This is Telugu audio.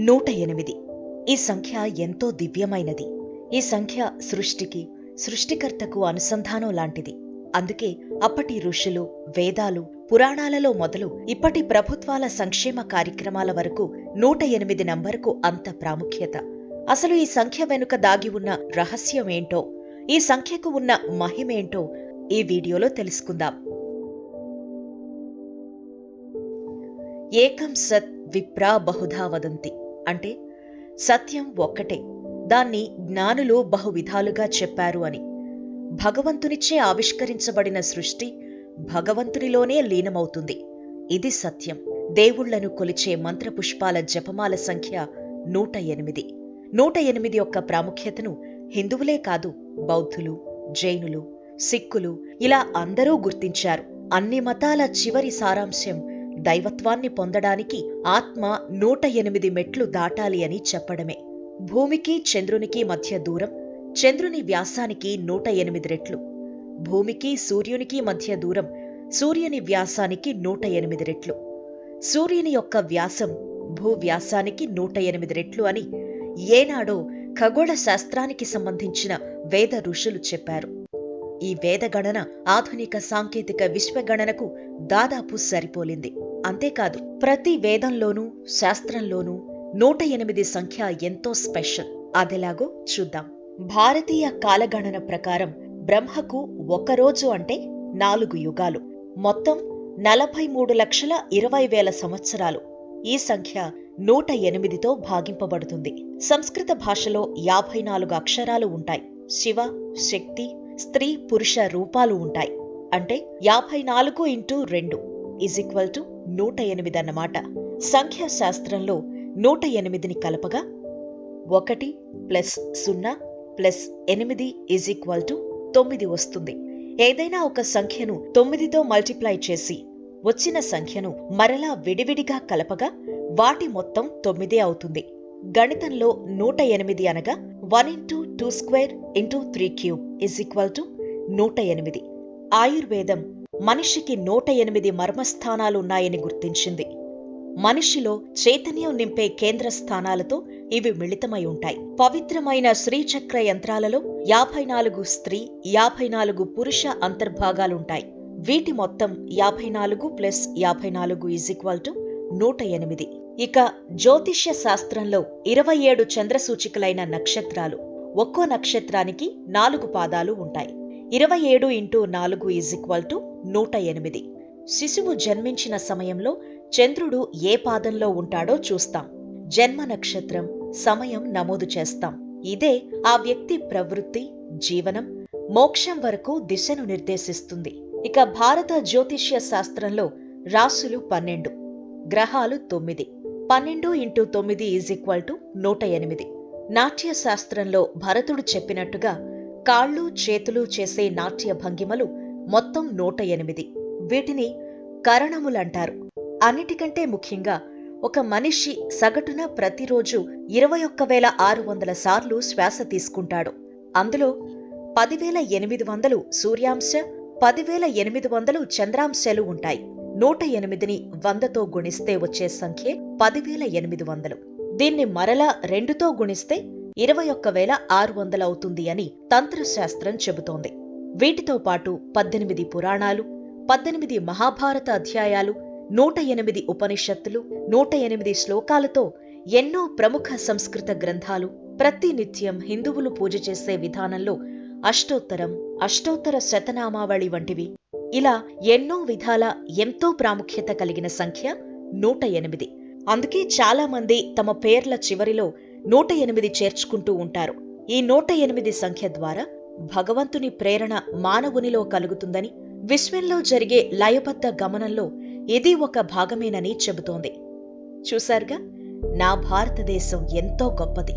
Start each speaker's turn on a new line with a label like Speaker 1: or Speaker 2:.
Speaker 1: 108. ఈ సంఖ్య ఎంతో దివ్యమైనది. ఈ సంఖ్య సృష్టికి, సృష్టికర్తకు అనుసంధానం లాంటిది. అందుకే అప్పటి ఋషులు, వేదాలు, పురాణాలలో మొదలు ఇప్పటి ప్రభుత్వాల సంక్షేమ కార్యక్రమాల వరకు 108 నంబరుకు అంత ప్రాముఖ్యత. అసలు ఈ సంఖ్య వెనుక దాగి ఉన్న రహస్యమేంటో, ఈ సంఖ్యకు ఉన్న మహిమేంటో ఈ వీడియోలో తెలుసుకుందాం. ఏకం సత్ విప్రా బహుధా వదంతి అంటే సత్యం ఒక్కటే, దాన్ని జ్ఞానులు బహువిధాలుగా చెప్పారు అని. భగవంతునిచే ఆవిష్కరించబడిన సృష్టి భగవంతునిలోనే లీనమవుతుంది. ఇది సత్యం. దేవుళ్లను కొలిచే మంత్రపుష్పాల జపమాల సంఖ్య 108. 108 యొక్క ప్రాముఖ్యతను హిందువులే కాదు, బౌద్ధులు, జైనులు, సిక్కులు ఇలా అందరూ గుర్తించారు. అన్ని మతాల చివరి సారాంశం దైవత్వాన్ని పొందడానికి ఆత్మ 108 మెట్లు దాటాలి అని చెప్పడమే. భూమికి చంద్రునికి మధ్య దూరం చంద్రుని వ్యాసానికి 108 రెట్లు, భూమికి సూర్యునికి మధ్య దూరం సూర్యుని వ్యాసానికి 108 రెట్లు, సూర్యుని యొక్క వ్యాసం భూవ్యాసానికి 108 రెట్లు అని ఏనాడో ఖగోళ శాస్త్రానికి సంబంధించిన వేద ఋషులు చెప్పారు. ఈ వేదగణన ఆధునిక సాంకేతిక విశ్వగణనకు దాదాపు సరిపోలింది. అంతేకాదు, ప్రతి వేదంలోనూ శాస్త్రంలోనూ 108 సంఖ్య ఎంతో స్పెషల్. అదెలాగో చూద్దాం. భారతీయ కాలగణన ప్రకారం బ్రహ్మకు ఒక రోజు అంటే 4 యుగాలు, మొత్తం 43,20,000 సంవత్సరాలు. ఈ సంఖ్య 108తో భాగింపబడుతుంది. సంస్కృత భాషలో 54 అక్షరాలు ఉంటాయి. శివ, శక్తి, స్త్రీ, పురుష రూపాలు ఉంటాయి. అంటే 54 × 2 = 108 అన్నమాట. సంఖ్యాశాస్త్రంలో 108ని కలపగా 1 + 0 + 8 = 9 వస్తుంది. ఏదైనా ఒక సంఖ్యను 9తో మల్టిప్లై చేసి వచ్చిన సంఖ్యను మరలా విడివిడిగా కలపగా వాటి మొత్తం 9 అవుతుంది. గణితంలో 108 అనగా 1 × 2² × 3³ = 108. ఆయుర్వేదం మనిషికి 108 మర్మస్థానాలున్నాయని గుర్తించింది. మనిషిలో చైతన్యం నింపే కేంద్ర స్థానాలతో ఇవి మిళితమై ఉంటాయి. పవిత్రమైన శ్రీచక్ర యంత్రాలలో 54 స్త్రీ, 54 పురుష అంతర్భాగాలుంటాయి. వీటి మొత్తం 54 + 54 = 108. ఇక జ్యోతిష్య శాస్త్రంలో 27 చంద్రసూచికలైన నక్షత్రాలు. ఒక్కో నక్షత్రానికి 4 పాదాలు ఉంటాయి. 27 × 4 = 108. శిశువు జన్మించిన సమయంలో చంద్రుడు ఏ పాదంలో ఉంటాడో చూస్తాం. జన్మ నక్షత్రం, సమయం నమోదు చేస్తాం. ఇదే ఆ వ్యక్తి ప్రవృత్తి, జీవనం, మోక్షం వరకు దిశను నిర్దేశిస్తుంది. ఇక భారత జ్యోతిష్య శాస్త్రంలో రాసులు 12, గ్రహాలు 9. 12 × 9 = 108. నాట్య శాస్త్రంలో భరతుడు చెప్పినట్టుగా కాళ్ళు, చేతులు చేసే నాట్య భంగిమలు మొత్తం 108. వీటిని కరణములంటారు. అన్నిటికంటే ముఖ్యంగా ఒక మనిషి సగటున ప్రతిరోజు 21,600 సార్లు శ్వాస తీసుకుంటాడు. అందులో 10,800 సూర్యాంశ, 10,800 చంద్రాంశాలు ఉంటాయి. 108ని 100తో గుణిస్తే వచ్చే సంఖ్యే 10,800. దీన్ని మరలా 2తో గుణిస్తే 21,600 అవుతుంది అని తంత్రశాస్త్రం చెబుతోంది. వీటితో పాటు 18 పురాణాలు, 18 మహాభారత అధ్యాయాలు, 108 ఉపనిషత్తులు, 108 శ్లోకాలతో ఎన్నో ప్రముఖ సంస్కృత గ్రంథాలు, ప్రతినిత్యం హిందువులు పూజ చేసే విధానంలో అష్టోత్తరం, అష్టోత్తర శతనామావళి వంటివి, ఇలా ఎన్నో విధాల ఎంతో ప్రాముఖ్యత కలిగిన సంఖ్య 108. అందుకే చాలా మంది తమ పేర్ల చివరిలో 108 చేర్చుకుంటూ ఉంటారు. ఈ 108 సంఖ్య ద్వారా భగవంతుని ప్రేరణ మానవునిలో కలుగుతుందని, విశ్వంలో జరిగే లయబద్ధ గమనంలో ఇది ఒక భాగమేనని చెబుతోంది. చూశారుగా, నా భారతదేశం ఎంతో గొప్పది.